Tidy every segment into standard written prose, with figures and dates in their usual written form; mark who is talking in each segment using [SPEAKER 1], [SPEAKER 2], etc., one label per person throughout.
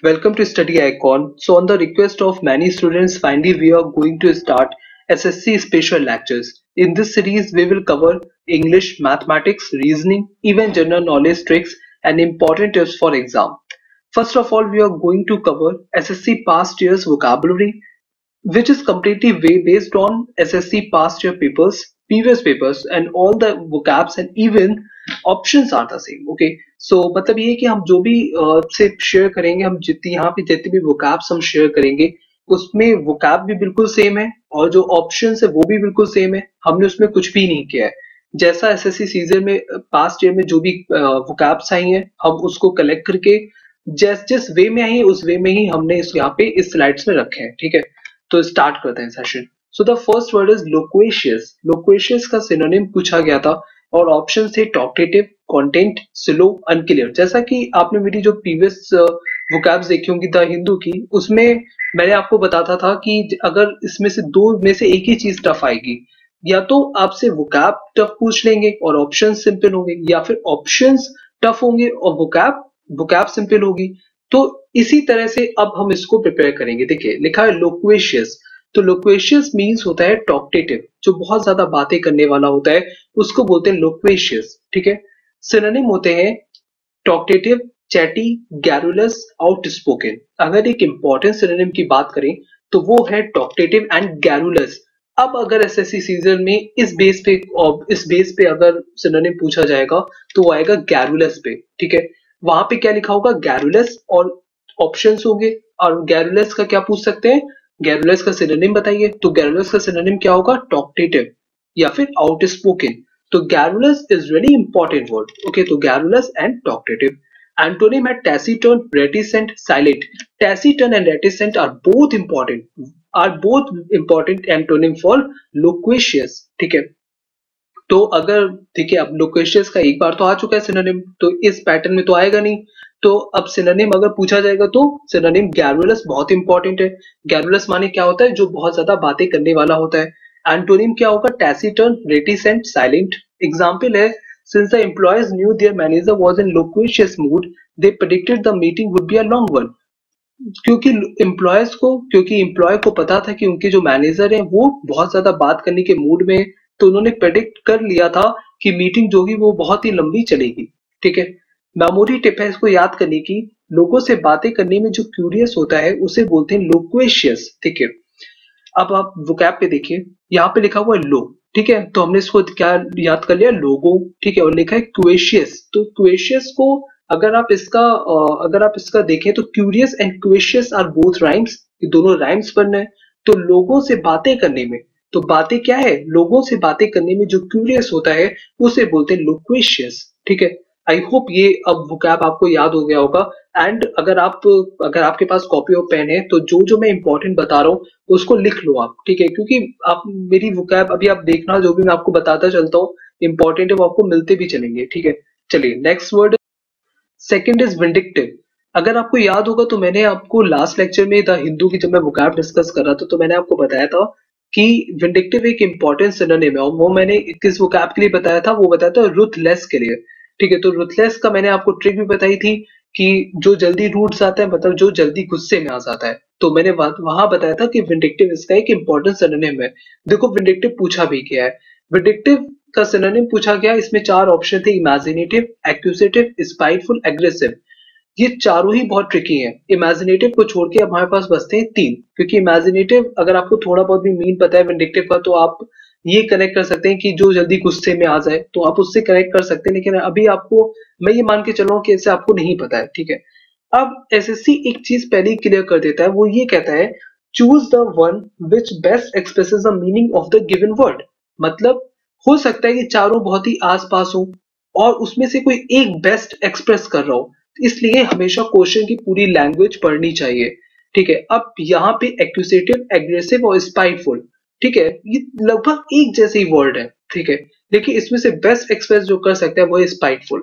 [SPEAKER 1] Welcome to Study Icon. So on the request of many students, finally we are going to start SSC special lectures. In this series, we will cover English, mathematics, reasoning, even general knowledge tricks and important tips for exam. First of all, we are going to cover SSC past year's vocabulary, which is completely based on SSC past year papers, previous papers, and all the vocabs and even options are the same. Okay, so मतलब ये है कि हम जो भी से share करेंगे, हम जितनी यहाँ पे जितने भी vocabs हम शेयर करेंगे उसमें vocab भी बिल्कुल सेम है और जो ऑप्शंस है वो भी बिल्कुल सेम है. हमने उसमें कुछ भी नहीं किया है. जैसा एसएससी सीजन में पास्ट ईयर में जो भी vocabs आई हैं हम उसको कलेक्ट करके जिस वे में आई है उस वे में ही हमने इस यहाँ पे इस स्लाइड्स में रखे हैं. ठीक है, तो स्टार्ट करते हैं session. So the first word is loquacious. Loquacious का सिनोनिम पूछा गया था और ऑप्शन थे टॉकटेटिव, कंटेंट, स्लो, अनक्लियर. जैसा कि आपने मेरी जो प्रीवियस वोकैब्स देखी होंगी द हिंदू की, उसमें मैंने आपको बताता था कि अगर इसमें से दो में से एक ही चीज टफ आएगी, या तो आपसे वोकैब टफ पूछ लेंगे और ऑप्शन सिंपल होंगे, या फिर ऑप्शंस टफ होंगे और वोकैब सिंपल होगी. तो इसी तरह से अब हम इसको प्रिपेयर करेंगे. देखिए लिखा है लोक्वेशियस. तो लोक्वेशियस मीन्स होता है टॉकटेटिव, जो बहुत ज्यादा बातें करने वाला होता है उसको बोलते हैं लोक्वेशियस. ठीक है, सिनोनिम होते हैं टॉकटेटिव, चैटी, गैरुलस, आउटस्पोकन. अगर एक इंपॉर्टेंट सिनोनिम की बात करें तो वो है टॉकटेटिव एंड गैरुलस. अब अगर एसएससी सीजन में इस बेस पे अगर सिनोनिम पूछा जाएगा तो वो आएगा गैरुलस पे. ठीक है, वहां पे क्या लिखा होगा, गैरुलस, और ऑप्शंस होंगे. और गैरुलस का क्या पूछ सकते हैं, गैरुलस का सिनोनिम बताइए. तो गैरुलस का सिनोनिम क्या होगा, टॉकटेटिव या फिर आउटस्पोकन. तो garrulous is very important word. Okay, तो गैरुलस एंड टॉकटेटिव. एंटोनिम है taciturn, reticent, silent. Taciturn and reticent are both important antonym for loquacious. ठीक है, तो अगर देखिए अब लोक्वेशियस का एक बार तो आ चुका है सिनोनिम, तो इस पैटर्न में तो आएगा नहीं. तो अब सिनोनिम अगर पूछा जाएगा तो सिनोनिम गैरुलस बहुत इंपॉर्टेंट है. गैरुलस माने क्या होता है, जो बहुत ज्यादा बातें करने वाला होता है. एंटोनिम क्या होगा, टैसीटर्न, रेटिसेंट, साइलेंट. एग्जाम्पल है, since the employees knew their manager was in loquacious mood, they predicted the meeting would be a long one. क्योंकि एम्प्लॉय को पता था कि उनके जो मैनेजर हैं वो बहुत ज्यादा बात करने के मूड में, तो उन्होंने प्रेडिक्ट कर लिया था कि मीटिंग जो होगी वो बहुत ही लंबी चलेगी. ठीक है, मेमोरी टिप है इसको याद करने की. लोगों से बातें करने में जो क्यूरियस होता है उसे बोलते हैं लोक्वेशियस. ठीक है, अब आप वोकैब पे देखिए, यहाँ पे लिखा हुआ है लो. ठीक है, तो हमने इसको क्या याद कर लिया, लोगो. ठीक है, और लिखा है क्वेशियस. तो क्वेशियस को अगर आप इसका देखें तो क्यूरियस एंड क्वेशियस आर बोथ राइम्स. ये दोनों राइम्स बन रहे हैं. तो लोगों से बातें करने में, तो बातें क्या है, लोगों से बातें करने में जो क्यूरियस होता है उसे बोलते हैं लोक्वेशियस. ठीक है, आई होप ये अब वोकैब आपको याद हो गया होगा. एंड अगर आपके पास कॉपी और पेन है तो जो मैं इंपॉर्टेंट बता रहा हूँ उसको लिख लो आप. ठीक है, क्योंकि आप मेरी वोकैब अभी आप देखना, जो भी मैं आपको बताता चलता हूँ इंपॉर्टेंट है वो आपको मिलते भी चलेंगे. ठीक है, चलिए next word, second is vindictive. अगर आपको याद होगा तो मैंने आपको लास्ट लेक्चर में द हिंदू की जब मैं वोकैब डिस्कस कर रहा था तो मैंने आपको बताया था कि विंडिक्टिव एक इंपॉर्टेंट सिनोनिम है, और वो मैंने किस वोकैब के लिए बताया था, वो बताया था रुथलेस के लिए. ठीक है, तो रुथलेस का मैंने आपको ट्रिक भी बताई थी कि जो जल्दी रूठ जाता है, मतलब जो जल्दी गुस्से में आ जाता है. तो मैंने वहां बताया था कि विंडिक्टिव इसका एक इंपॉर्टेंट सिनोनिम है. देखो विंडिक्टिव पूछा भी गया है. विंडिक्टिव का सिनोनिम पूछा गया, इसमें चार ऑप्शन थे, इमेजिनेटिव, एक्यूजेटिव, स्पाइटफुल, एग्रेसिव. ये चारों ही बहुत ट्रिकी हैं. इमेजिनेटिव को छोड़ के अब हमारे पास बचते हैं तीन, क्योंकि इमेजिनेटिव अगर आपको थोड़ा बहुत भी मीन पता है विंडिक्टिव का तो आप ये कनेक्ट कर सकते हैं कि जो जल्दी गुस्से में आ जाए, तो आप उससे कनेक्ट कर सकते हैं. लेकिन अभी आपको मैं ये मान के चल रहा हूँ कि इससे आपको नहीं पता है. ठीक है, अब एसएससी एक चीज पहले ही क्लियर कर देता है, वो ये कहता है choose the one which best expresses the meaning of the given word. मतलब हो सकता है कि चारों बहुत ही आसपास हो और उसमें से कोई एक बेस्ट एक्सप्रेस कर रहा हो, इसलिए हमेशा क्वेश्चन की पूरी लैंग्वेज पढ़नी चाहिए. ठीक है, अब यहाँ पे एक्यूजेटिव, एग्रेसिव और स्पाइटफुल, ठीक है, ये लगभग एक जैसे ही वर्ड है. ठीक है, लेकिन इसमें से बेस्ट एक्सप्रेस जो कर सकता है वो है स्पाइटफुल.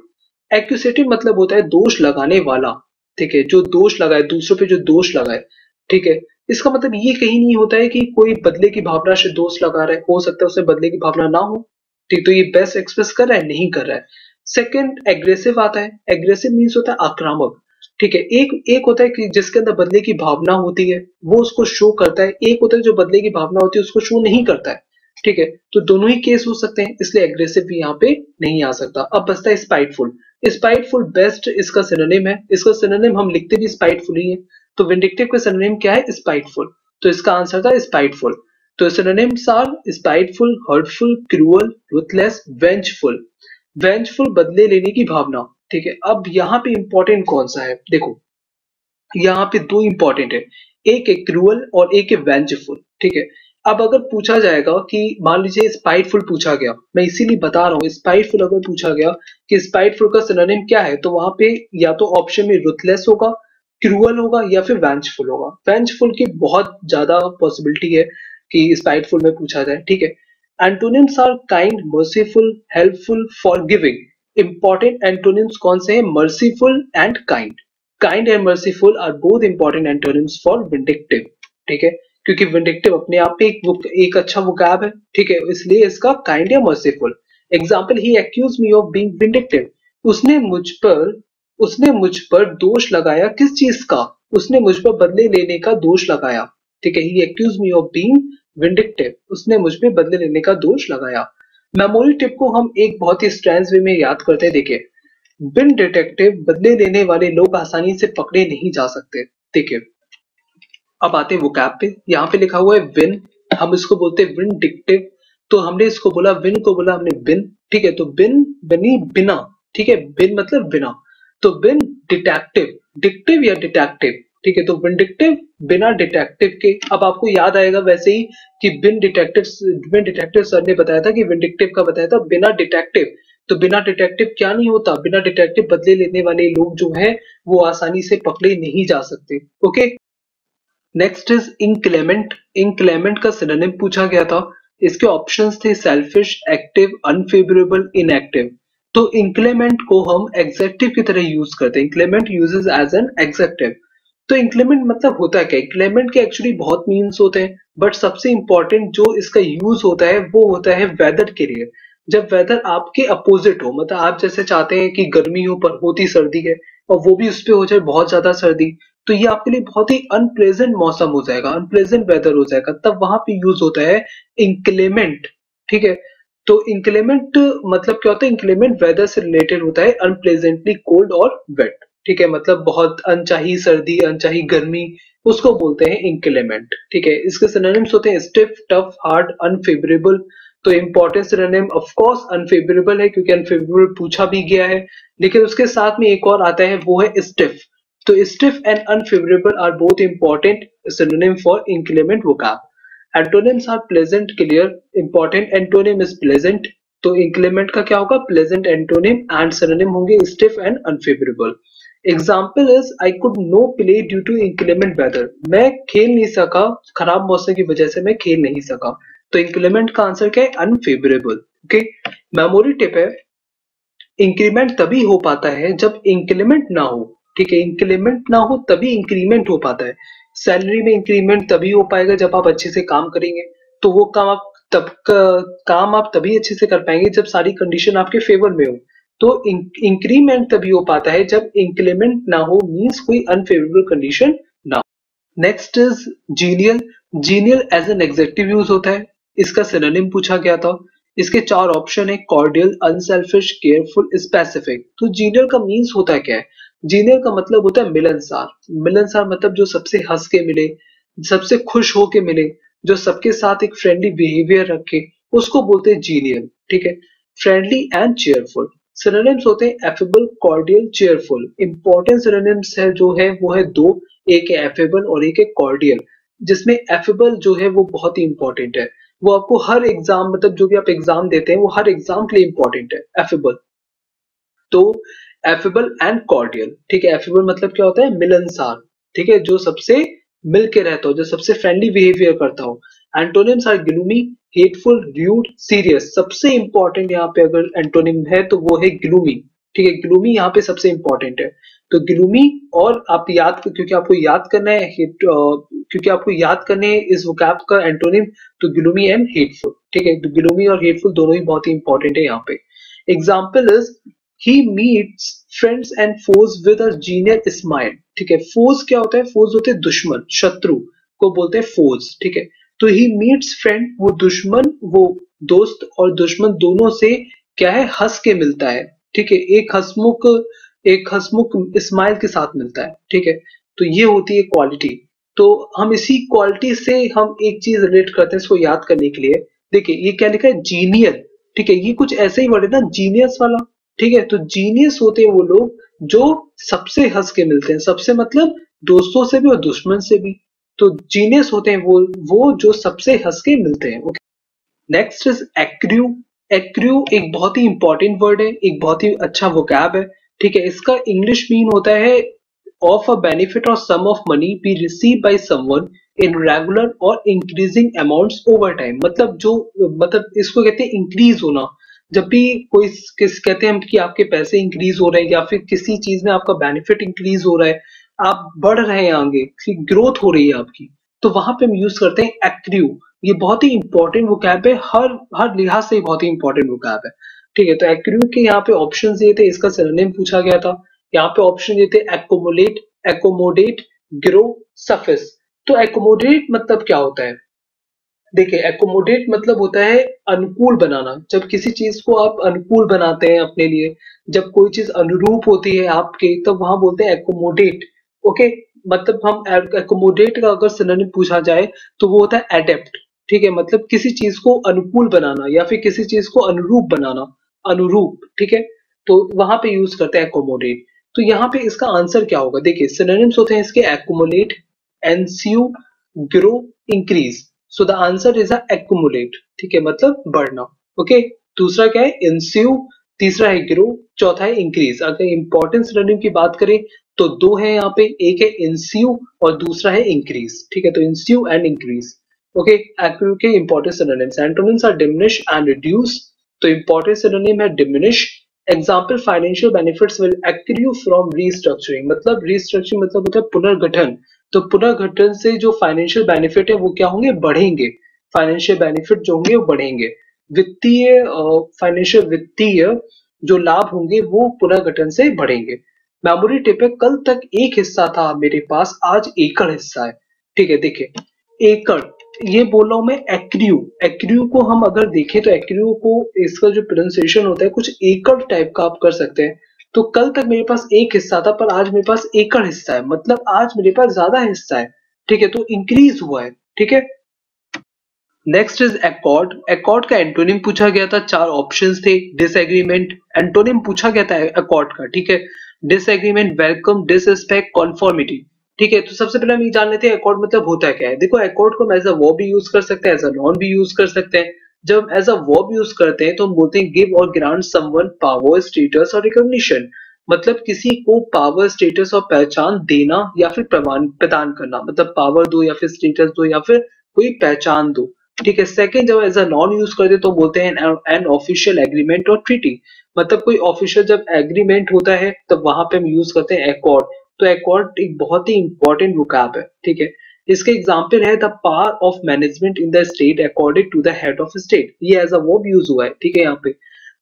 [SPEAKER 1] एक्यूजेटिव मतलब होता है दोष लगाने वाला. ठीक है, जो दोष लगाए, दूसरों पे जो दोष लगाए. ठीक है, इसका मतलब ये कहीं नहीं होता है कि कोई बदले की भावना से दोष लगा रहा है, हो सकता है उसे बदले की भावना ना हो. ठीक, तो ये बेस्ट एक्सप्रेस कर रहा है, नहीं कर रहा है. सेकंड एग्रेसिव आता है. एग्रेसिव मीन्स होता है आक्रामक. ठीक है, एक एक होता है कि जिसके अंदर बदले की भावना होती है, वो उसको शो करता है, एक होता है जो बदले की भावना होती है उसको शो नहीं करता है। ठीक है, तो दोनों ही केस हो सकते हैं, इसलिए एग्रेसिव भी यहाँ पे नहीं आ सकता। अब बचता है स्पाइटफुल। स्पाइटफुल बेस्ट इसका सिनोनिम है, इसका सिनोनिम हम लिखते भी स्पाइटफुल ही है, तो विंडिक्टिव का सिनोनिम क्या है? स्पाइटफुल। तो इसका आंसर था स्पाइटफुल। तो synonyms are spiteful, hurtful, cruel, ruthless, vengeful. Vengeful बदले लेने की भावना। ठीक है, अब यहाँ पे इंपॉर्टेंट कौन सा है? देखो, यहाँ पे दो इंपॉर्टेंट है, एक है क्रूअल और एक है वेंजफुल। ठीक है, अब अगर पूछा जाएगा कि मान लीजिए स्पाइटफुल पूछा गया, मैं इसीलिए बता रहा हूँ, स्पाइटफुल अगर पूछा गया कि स्पाइटफुल का सिनोनिम क्या है, तो वहां पे या तो ऑप्शन में रुथलेस होगा, क्रूअल होगा या फिर वेंजफुल होगा। वेंजफुल की बहुत ज्यादा पॉसिबिलिटी है कि स्पाइटफुल में पूछा जाए। ठीक है, antonyms are kind, merciful, helpful, forgiving. Important antonyms कौन से हैं? Merciful and kind. Kind and merciful are both important antonyms for vindictive. ठीक है, क्योंकि विंडिक्टिव अपने आप में एक अच्छा वोकैब है। ठीक है, इसलिए इसका काइंड या merciful. Example, he accuse me of being vindictive. उसने मुझ पर उसने मुझ पर दोष लगाया, किस चीज का? उसने मुझ पर बदले लेने का दोष लगाया। ठीक है, he accuse me of being vindictive, उसने मुझ पे बदले लेने का दोष लगाया। मेमोरी टिप को हम एक बहुत ही स्ट्रेंज वे में याद करते हैं। देखिए, बिन डिटेक्टिव, बदले लेने वाले लोग आसानी से पकड़े नहीं जा सकते। देखिए, अब आते हैं वोकैब पे। यहाँ पे लिखा हुआ है विन, हम इसको बोलते हैं विंडिक्टिव। तो हमने इसको बोला, विन को बोला हमने बिन। ठीक है, तो बिन बनी बिना। ठीक है, बिन मतलब बिना, तो बिन डिटेक्टिव, डिक्टिव या डिटेक्टिव। ठीक है, तो विंडिक्टिव बिना डिटेक्टिव के। अब आपको याद आएगा वैसे ही कि बिन डिटेक्टिव सर ने बताया था कि विंडिक्टिव का बताया था बिना डिटेक्टिव। तो बिना डिटेक्टिव क्या नहीं होता? बिना डिटेक्टिव बदले लेने वाले लोग जो है वो आसानी से पकड़े नहीं जा सकते। Okay, next is inclement. Inclement का सिनोनिम पूछा गया था, इसके ऑप्शंस थे सेल्फिश, एक्टिव, अनफेवरेबल, इनएक्टिव। तो इंक्लेमेंट को हम एग्जेक्टिव की तरह यूज करते हैं, इंक्लेमेंट यूजेस एज एन एग्जेक्टिव। तो इंक्लेमेंट मतलब होता क्या है? इंक्लेमेंट के एक्चुअली बहुत मीन्स होते हैं, बट सबसे इंपॉर्टेंट जो इसका यूज होता है वो होता है वेदर के लिए। जब वेदर आपके अपोजिट हो, मतलब आप जैसे चाहते हैं कि गर्मी हो पर होती सर्दी है, और वो भी उस पे हो जाए बहुत ज्यादा सर्दी, तो ये आपके लिए बहुत ही अनप्लेजेंट मौसम हो जाएगा, अनप्लेजेंट वेदर हो जाएगा, तब वहां पे यूज होता है इंक्लेमेंट। ठीक है, तो इंक्लेमेंट मतलब क्या होता है? इंक्लेमेंट वेदर से रिलेटेड होता है, अनप्लेजेंटली कोल्ड और वेट। ठीक है, मतलब बहुत अनचाही सर्दी, अनचाही गर्मी, उसको बोलते हैं इंक्लेमेंट। ठीक है, इसके सिनोनिम्स होते हैं स्टिफ, टफ, हार्ड, अनफेवरेबल। तो important synonym of course unfavourable है, क्योंकि अनफेवरेबल पूछा भी गया है, लेकिन उसके साथ में एक और आता है, वो है स्टिफ। तो stiff and unfavorable are both important synonym for inclement vocab. Antonyms are pleasant, clear. Important antonym is pleasant. तो inclement का क्या होगा? Pleasant antonym, and synonym होंगे stiff and unfavorable. Example is I could no play due to inclement weather. मैं खेल नहीं सका, खराब मौसम की वजह से मैं खेल नहीं सका। तो inclement का आंसर क्या है? Unfavorable. ओके, मेमोरी टिप है, इंक्रीमेंट तभी हो पाता है जब इंक्रीमेंट ना हो। ठीक है, इंक्रीमेंट ना हो तभी इंक्रीमेंट हो पाता है। सैलरी में इंक्रीमेंट तभी हो पाएगा जब आप अच्छे से काम करेंगे, तो वो काम आप तभी अच्छे से कर पाएंगे जब सारी कंडीशन आपके फेवर में हो। तो इंक्रीमेंट तभी हो पाता है जब इंक्रीमेंट ना हो, मींस कोई अनफेवरेबल कंडीशन ना हो। Next is genial. Genial as an adjective use होता है, इसका सिनोनिम पूछा गया था। इसके चार ऑप्शन है, कॉर्डियल, अनसेल्फिश, केयरफुल, स्पेसिफिक। तो जीनियल का मीन्स होता है क्या है? जीनियल का मतलब होता है मिलनसार। मिलनसार मतलब जो सबसे हंस के मिले, सबसे खुश होके मिले, जो सबके साथ एक फ्रेंडली बिहेवियर रखे, उसको बोलते हैं जीनियल। ठीक है, फ्रेंडली एंड चेयरफुल। सिनोनिम्स होते हैं affable, cordial, cheerful. Important synonyms है जो है वो है दो, एक है एफेबल और एक है कॉर्डियल। जिसमें एफेबल जो है वो बहुत ही इंपॉर्टेंट है, वो आपको हर एग्जाम, मतलब जो भी आप एग्जाम देते हैं वो हर एग्जाम के लिए इंपॉर्टेंट है एफेबल। तो एफेबल एंड कॉर्डियल। ठीक है, एफेबल मतलब क्या होता है? मिलनसार। ठीक है, जो सबसे मिल के रहता हो, जो सबसे फ्रेंडली बिहेवियर करता हो। Antonyms are gloomy, hateful, rude, serious. सबसे इंपॉर्टेंट यहाँ पे अगर एंटोनिम है तो वो है ग्लूमी। ठीक है, ग्लूमी यहाँ पे सबसे इंपॉर्टेंट है। तो ग्लूमी, और आप याद, क्योंकि आपको याद करना है क्योंकि आपको याद करने हैं इस वोकैब का एंटोनिम, तो ग्लूमी एंड हेटफुल। ठीक है, तो ग्लूमी और हेटफुल दोनों ही बहुत ही इंपॉर्टेंट है यहाँ पे। Example is he meets friends and foes with a genial smile. ठीक है, फोज क्या होता है? फोज होते हैं दुश्मन, शत्रु को बोलते हैं फोज। ठीक है, तो ही मीट्स फ्रेंड, वो दुश्मन, वो दोस्त और दुश्मन दोनों से क्या है, हंस के मिलता है। ठीक है, एक हंसमुख स्माइल के साथ मिलता है। ठीक है, तो ये होती है क्वालिटी। तो हम इसी क्वालिटी से हम एक चीज रिलेट करते हैं इसको याद करने के लिए। देखिए ये क्या लिखा है, जीनियर। ठीक है, ये कुछ ऐसे ही वर्ड है ना, जीनियस वाला। ठीक है, तो जीनियस होते हैं वो लोग जो सबसे हंस के मिलते हैं, सबसे मतलब दोस्तों से भी और दुश्मन से भी। तो जीनियस होते हैं वो जो सबसे हंस के मिलते हैं। Okay, next is accrue. Accrue एक बहुत ही इंपॉर्टेंट वर्ड है, एक बहुत ही अच्छा वोकैब है। ठीक है, इसका इंग्लिश मीन होता है of a benefit or sum of money be receive by someone in regular or increasing amounts over time. मतलब जो, मतलब इसको कहते हैं इंक्रीज होना। जब भी कोई किस कहते हैं हम कि आपके पैसे इंक्रीज हो रहे हैं या फिर किसी चीज में आपका बेनिफिट इंक्रीज हो रहा है, आप बढ़ रहे हैं आगे, ग्रोथ हो रही है आपकी, तो वहां पे हम यूज करते हैं एक्रू। ये बहुत ही इंपॉर्टेंट वोकैब है, हर हर लिहाज से बहुत ही इंपॉर्टेंट वोकैब है। ठीक है, तो एक्रू के यहाँ पे ऑप्शन दिए थे, इसका सिनोनिम पूछा गया था। यहाँ पे ऑप्शन दिए थे एकोमोडेट, एकोमोडेट, ग्रो, सफिस। तो एकोमोडेट मतलब क्या होता है? देखिए एकोमोडेट मतलब होता है अनुकूल बनाना। जब किसी चीज को आप अनुकूल बनाते हैं अपने लिए, जब कोई चीज अनुरूप होती है आपके, तब वहां बोलते हैं एकोमोडेट। ओके, मतलब हम एकोमोडेट का अगर सिनोनिम पूछा जाए तो वो होता है एडेप्ट। ठीक है, मतलब किसी चीज को अनुकूल बनाना या फिर किसी चीज को अनुरूप बनाना, अनुरूप। ठीक है, तो वहां पे यूज करते हैं एकोमोडेट। तो यहाँ पे इसका आंसर क्या होगा? देखिए सिनोनिम्स होते हैं इसके accumulate, ensue, grow, increase. So the answer is accumulate. ठीक है, मतलब बढ़ना। ओके, दूसरा क्या है? इंस्यू, तीसरा है ग्रो, चौथा है इंक्रीज। अगर इंपॉर्टेंस सिनोनिम की बात करें तो दो है यहाँ पे, एक है इंस्यू और दूसरा है इंक्रीज। ठीक है, तो ensue and increase. Okay, accrue के important synonyms, antonyms are diminish and reduce. तो इंपॉर्टेंट सिनोनिम है diminish. Example, financial benefits will accrue from restructuring. मतलब रीस्ट्रक्चरिंग मतलब होता है पुनर्गठन। तो पुनर्गठन से जो फाइनेंशियल बेनिफिट है वो क्या होंगे? बढ़ेंगे। फाइनेंशियल बेनिफिट जो होंगे वो बढ़ेंगे। वित्तीय फाइनेंशियल वित्तीय जो लाभ होंगे वो पुनर्गठन से बढ़ेंगे। मेमोरी टिप है, कल तक एक हिस्सा था मेरे पास, आज एकड़ हिस्सा है। ठीक है, देखिए एकड़, ये बोल रहा हूं मैं एक्रू। एक्रू को हम अगर देखें तो एक्रू को इसका जो प्रोनाउंसिएशन होता है कुछ एकड़ टाइप का आप कर सकते हैं। तो कल तक मेरे पास एक हिस्सा था पर आज मेरे पास एकड़ हिस्सा है, मतलब आज मेरे पास ज्यादा हिस्सा है। ठीक है, तो इंक्रीज हुआ है। ठीक है, नेक्स्ट इज एकॉर्ड। एकॉर्ड का एंटोनिम पूछा गया था, चार ऑप्शंस थे। डिसएग्रीमेंट, एंटोनिम पूछा गया था एकॉर्ड का। ठीक है, डिसएग्रीमेंट, वेलकम, डिसरिस्पेक्ट, कॉन्फॉर्मिटी। ठीक है, तो सबसे पहले हम ये जान लेते हैं एकॉर्ड मतलब होता क्या है। देखो एकॉर्ड को हम एज अ वर्ब भी यूज कर सकते हैं, एज अ नॉन भी यूज कर सकते हैं। जब हम एज अ वर्ब यूज करते हैं तो हम बोलते हैं गिव और ग्रांट समवन पावर, स्टेटस और रिकॉग्निशन। मतलब किसी को पावर, स्टेटस और पहचान देना या फिर प्रदान करना, मतलब पावर दो या फिर स्टेटस दो या फिर कोई पहचान दो। ठीक है, सेकंड जब एज अ नॉन यूज करते तो बोलते हैं एन ऑफिशियल एग्रीमेंट और ट्रीटी। मतलब कोई ऑफिशियल जब एग्रीमेंट होता है तब वहां पे हम यूज करते हैं एकॉर्ड। तो एकॉर्ड एक बहुत ही इंपॉर्टेंट वोकैब है। ठीक है, इसके एग्जाम्पल है the power of management in the state according to the head of state. ये एज अ वर्ब यूज हुआ है। ठीक है, यहाँ पे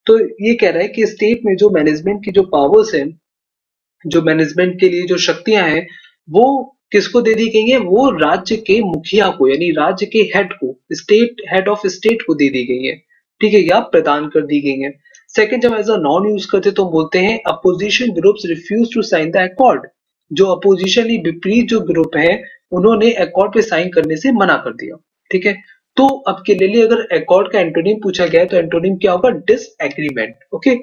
[SPEAKER 1] तो ये कह रहा है कि स्टेट में जो मैनेजमेंट की जो पावर्स है, जो मैनेजमेंट के लिए जो शक्तियां हैं, वो किसको दे दी गई है? वो राज्य के मुखिया को, यानी राज्य के हेड को, स्टेट हेड ऑफ स्टेट को दे दी गई है। ठीक है, या प्रदान कर दी गई है। सेकंड, जब एज अ नॉन यूज करते तो बोलते हैं opposition groups refuse to sign the accord. जो अपोजिशन विपरीत जो ग्रुप है उन्होंने अकॉर्ड पे साइन करने से मना कर दिया। ठीक है, तो अब के लिए अगर अकॉर्ड का एंटोनिम पूछा गया है तो एंटोनिम क्या होगा? Disagreement. Okay,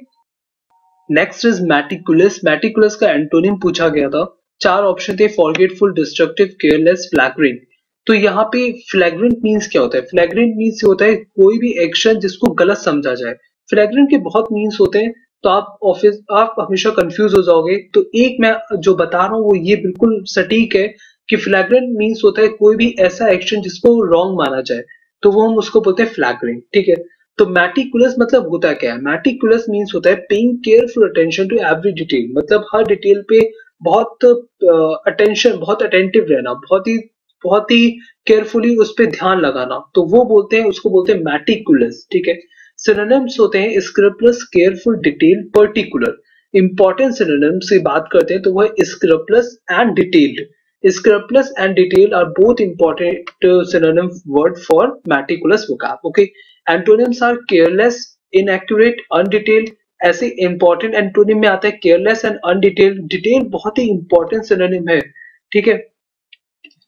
[SPEAKER 1] next is meticulous. Meticulous का एंटोनिम पूछा गया था, चार ऑप्शन थे, फॉरगेटफुल, डिस्ट्रक्टिव, केयरलेस, फ्लैग्रेंट। तो यहाँ पे फ्लैग्रेंट मीन्स क्या होता है? फ्लैग्रेंट मीन्स होता है कोई भी एक्शन जिसको गलत समझा जाए। फ्लैग्रेंट के बहुत मीन्स होते हैं, तो आप हमेशा कंफ्यूज हो जाओगे। तो एक मैं जो बता रहा हूँ वो ये बिल्कुल सटीक है कि फ्लैग्रेंट मीन्स होता है कोई भी ऐसा एक्शन जिसको रॉन्ग माना जाए, तो वो हम उसको बोलते हैं फ्लैग्रेंट। ठीक है, तो मैटिकुलस मतलब होता क्या है? मैटिकुलस मीन्स होता है paying careful attention to every detail. मतलब हर डिटेल पे बहुत अटेंशन, बहुत अटेंटिव रहना, बहुत ही केयरफुली उस पे ध्यान लगाना, तो वो बोलते हैं, उसको बोलते हैं मैटिकुलस। ठीक है, सिनोनिम्स होते हैं scrupulous, careful, detail, particular. Important synonyms की बात करते हैं तो वो है scrupulous and detailed. Scrupulous and detailed are both important synonym word for meticulous vocab. Okay, antonyms are careless, inaccurate, undetailed. ऐसे important antonym में आता है careless and undetailed. Detailed बहुत ही important synonym है, ठीक है,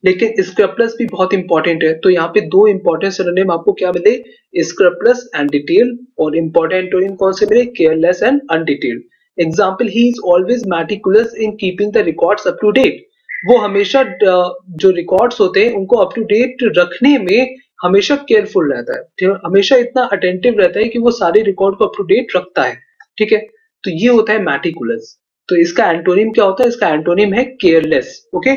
[SPEAKER 1] लेकिन स्क्रपलेस भी बहुत इंपॉर्टेंट है. तो यहाँ पे दो इंपॉर्टेंट सिनोनिम आपको क्या मिले, स्क्रपलेस एंड डिटेल, और इंपॉर्टेंट एंटोनिम कौन से मिले, careless and undetailed. Example, he is always meticulous in keeping the records up to date. वो हमेशा जो रिकॉर्ड्स होते हैं उनको अप टू डेट रखने में हमेशा केयरफुल रहता है, ठीक है? हमेशा इतना अटेंटिव रहता है कि वो सारे रिकॉर्ड को अप टू डेट रखता है, ठीक है. तो ये होता है मैटिकुलस. तो इसका एंटोनिम क्या होता है, इसका एंटोनिम है careless. Okay,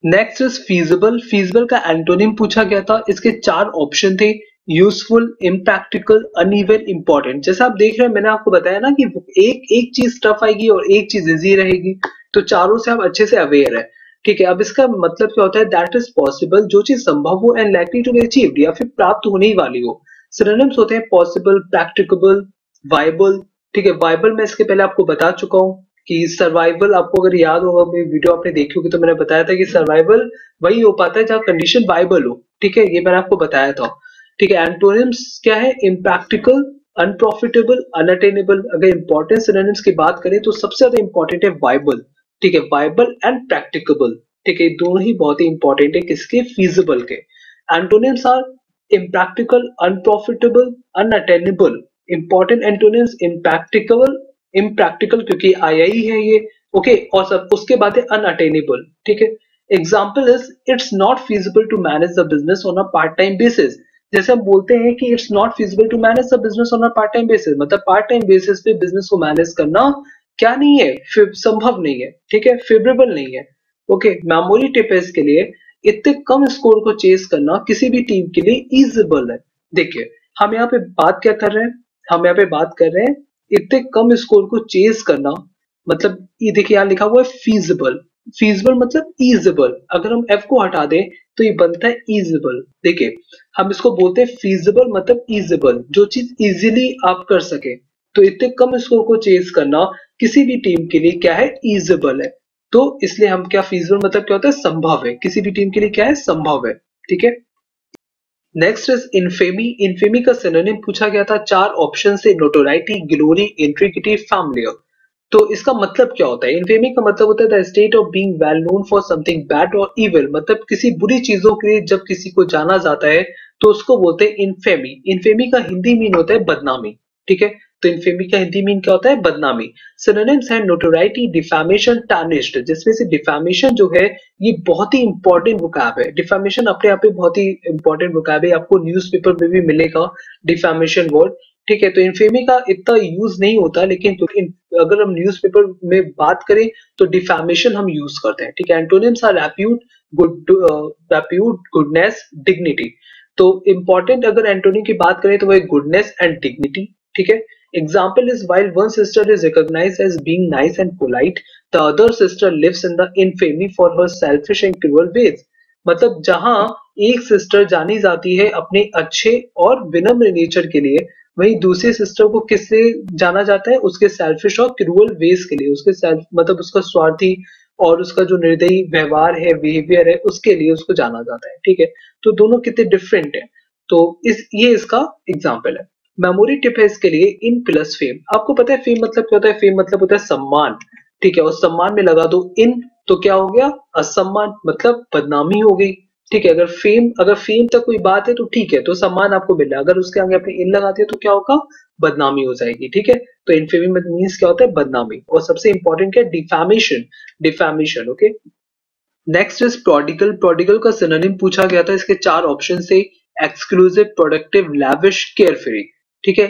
[SPEAKER 1] next is feasible. Feasible का एंटोनिम पूछा गया था. इसके चार ऑप्शन थे, यूजफुल, इम्प्रैक्टिकल, अनइवन, इंपॉर्टेंट. जैसा आप देख रहे हैं, मैंने आपको बताया ना कि एक एक चीज टफ आएगी और एक चीज इजी रहेगी, तो चारों से आप अच्छे से अवेयर है, ठीक है. अब इसका मतलब क्या होता है, दैट इज पॉसिबल, जो चीज संभव हो, and likely to be achieved, या फिर प्राप्त होने ही वाली हो. सिनोनिम्स होते हैं पॉसिबल, प्रैक्टिकेबल, वाइबल, ठीक है. वाइबल मैं इसके पहले आपको बता चुका हूँ कि सर्वाइवल, आपको अगर याद होगा, वीडियो आपने देखी होगी, तो मैंने बताया था कि सर्वाइवल वही हो पाता है जहां कंडीशन वाइबल हो, ठीक है. ये मैंने आपको बताया था, ठीक है. एंटोनिम्स क्या है, इम्प्रैक्टिकल, अनप्रॉफिटेबल, अनअटेनेबल. अगर इंपॉर्टेंट सिनोनिम्स की बात करें तो सबसे ज्यादा इंपॉर्टेंट है वाइबल, ठीक है. वाइबल एंड प्रैक्टिकेबल, ठीक है, दोनों ही बहुत ही इंपॉर्टेंट है किसके, फीजिबल के. Antonyms are impractical, unprofitable, unattainable. Important antonyms impractical, impractical क्योंकि आई है ये, ओके. और सब उसके बाद है अनअटेनेबल, ठीक है. Example is, it's not feasible to manage the business on a part time basis. जैसे हम बोलते हैं कि it's not feasible to manage the business on a part time basis, मतलब पार्ट टाइम बेसिस पे बिजनेस को मैनेज करना क्या नहीं है, संभव नहीं है, ठीक है, फेवरेबल नहीं है. ओके, मेमोरी टिप है इसके लिए, इतने कम स्कोर को चेस करना किसी भी टीम के लिए इजिबल है. देखिए, हम यहाँ पे बात क्या कर रहे हैं, हम यहाँ पे बात कर रहे हैं इतने कम स्कोर को चेस करना, मतलब ये देखिए यहाँ लिखा हुआ है फीजिबल. फीजिबल मतलब इजिबल, अगर हम एफ को हटा दें तो ये बनता है इजिबल. देखिए, हम इसको बोलते हैं फीजिबल मतलब इजिबल, जो चीज इजीली आप कर सके. तो इतने कम स्कोर को चेस करना किसी भी टीम के लिए क्या है, इजिबल है. तो इसलिए हम क्या, फीजिबल मतलब क्या होता है, संभव है, किसी भी टीम के लिए क्या है, संभव है, ठीक है. Next is infamy. इनफेमी का सिनोनिम पूछा गया था, चार ऑप्शन से, नोटोराइटी, ग्लोरी, इंट्रिगिटी, फैमिलियर. तो इसका मतलब क्या होता है, इनफेमी का मतलब होता है the state of being well known for something bad और इविल. मतलब किसी बुरी चीजों के लिए जब किसी को जाना जाता है तो उसको बोलते हैं इनफेमी. इनफेमी का हिंदी मीन होता है बदनामी, ठीक है. तो इनफेमी का हिंदी मीन क्या होता है, बदनामी. सिनोनिम्स है नोटोराइटी, डिफेमेशन, टार्निश्ड. जिसमें से डिफेमेशन जो है ये बहुत ही इंपॉर्टेंट वोकैब है. डिफेमेशन अपने आप में बहुत ही इंपॉर्टेंट वोकैब है, आपको न्यूज़पेपर में भी मिलेगा डिफेमेशन वर्ड, ठीक है. तो इनफेमी का इतना यूज नहीं होता, लेकिन अगर हम न्यूज़पेपर में बात करें तो डिफेमेशन हम यूज करते हैं, ठीक है. Antonyms are repute, repute, goodness, dignity. तो इंपॉर्टेंट अगर एंटोनिम की बात करें तो वो गुडनेस एंड डिग्निटी, ठीक है. Example is, while one sister is recognized as being nice and polite, the other sister lives in the infamy for her selfish and cruel ways. मतलब जहां एक सिस्टर जानी जाती है अपने अच्छे और विनम्र नेचर के लिए, वहीं दूसरी सिस्टर को किससे जाना जाता है, उसके सेल्फिश और क्रूअल वेज के लिए, उसके सेल्फ मतलब उसका स्वार्थी और उसका जो निर्दयी व्यवहार है, बिहेवियर है, उसके लिए उसको जाना जाता है, ठीक है. तो दोनों कितने डिफरेंट है. तो ये इसका एग्जाम्पल है. मेमोरी टिप है इसके लिए, इन प्लस फेम. आपको पता है फेम मतलब क्या होता है, फेम मतलब होता है सम्मान, ठीक है. और सम्मान में लगा दो इन, तो क्या हो गया, असम्मान, मतलब बदनामी हो गई, ठीक है. अगर फेम तक कोई बात है तो ठीक है, तो सम्मान आपको मिल रहा है. अगर उसके आगे आपने इन लगा दिया तो क्या होगा, बदनामी हो जाएगी, ठीक है. तो इनफेमी मीन्स क्या होता है, बदनामी. और सबसे इंपॉर्टेंट क्या है, defamation. Defamation, okay. Next is prodigal. Prodigal का सिनोनिम पूछा गया था, इसके चार ऑप्शन से, एक्सक्लूसिव, प्रोडक्टिव, लैविश, केयरफ्री, ठीक है.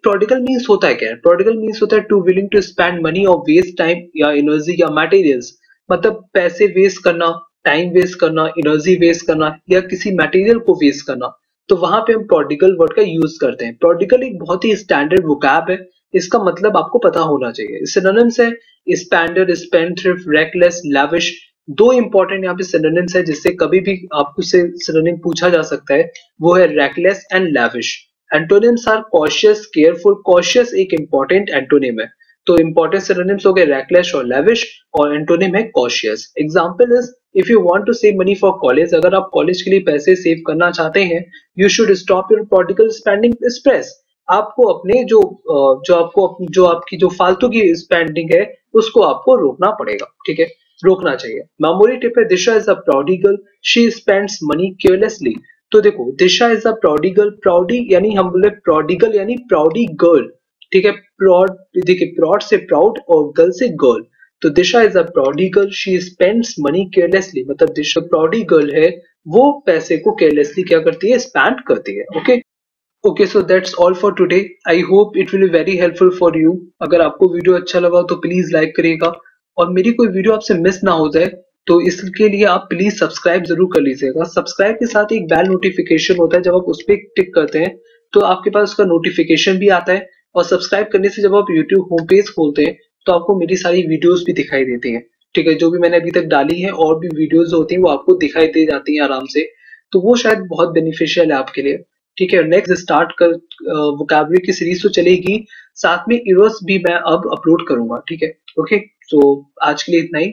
[SPEAKER 1] प्रोडिगल मीन्स होता है क्या, प्रोडिगल मीन्स होता है too willing to spend money और वेस्ट टाइम या एनर्जी या मटेरियल्स. मतलब पैसे वेस्ट करना, टाइम वेस्ट करना, एनर्जी वेस्ट करना, या किसी मटेरियल को वेस्ट करना. तो वहां पे हम प्रोडिगल वर्ड का यूज करते हैं. प्रोडिगल एक बहुत ही स्टैंडर्ड वोकैब है, इसका मतलब आपको पता होना चाहिए. सिनोनिम्स है स्पेंडर, स्पेंडथ्रिफ्ट, रेकलेस, लैविश. दो इंपॉर्टेंट यहाँ पे सिनोनिम्स है जिससे कभी भी आपको से सिनोनिम पूछा जा सकता है, वो है reckless and lavish. Antonyms are cautious, careful. Cautious एक इंपॉर्टेंट एंटोनिम है, तो इंपॉर्टेंट सिनोनिम्स हो गए reckless और lavish, और एंटोनिम है cautious. Example is if you want to save money for college, अगर आप कॉलेज के लिए पैसे सेव करना चाहते हैं, you should stop your prodigal spending spree. आपको अपने जो आपकी जो फालतू की स्पेंडिंग है उसको आपको रोकना पड़ेगा, ठीक है, रोकना चाहिए. मेमोरी टिप है, Disha is a prodigal, she spends money carelessly. तो देखो, दिशा इज अ प्रोडिगल, प्राउडी यानी हम बोले प्रोडिगल यानी प्राउडी गर्ल, ठीक है. प्रॉड, देखिए प्रॉड से प्राउड और गर्ल से गर्ल. तो Disha is a prodigal, she spends money carelessly, मतलब दिशा प्राउडी गर्ल है, वो पैसे को केयरलेसली क्या करती है, स्पेंड करती है. Okay okay, so that's all for today. I hope it will be very helpful for you. अगर आपको वीडियो अच्छा लगा तो प्लीज लाइक करिएगा, और मेरी कोई वीडियो आपसे मिस ना हो जाए तो इसके लिए आप प्लीज सब्सक्राइब जरूर कर लीजिएगा. सब्सक्राइब के साथ एक बेल नोटिफिकेशन होता है, जब आप उस पर टिक करते हैं तो आपके पास उसका नोटिफिकेशन भी आता है. और सब्सक्राइब करने से जब आप यूट्यूब होम पेज खोलते हैं तो आपको मेरी सारी वीडियोस भी दिखाई देती हैं, ठीक है. जो भी मैंने अभी तक डाली है और भी वीडियोस होती हैं वो आपको दिखाई दे जाती हैं आराम से. तो वो शायद बहुत बेनिफिशियल है आपके लिए, ठीक है. नेक्स्ट स्टार्ट कर वोकैबुलरी की सीरीज तो चलेगी, साथ में इरोस भी मैं अब अपलोड करूंगा, ठीक है. ओके, तो आज के लिए इतना ही.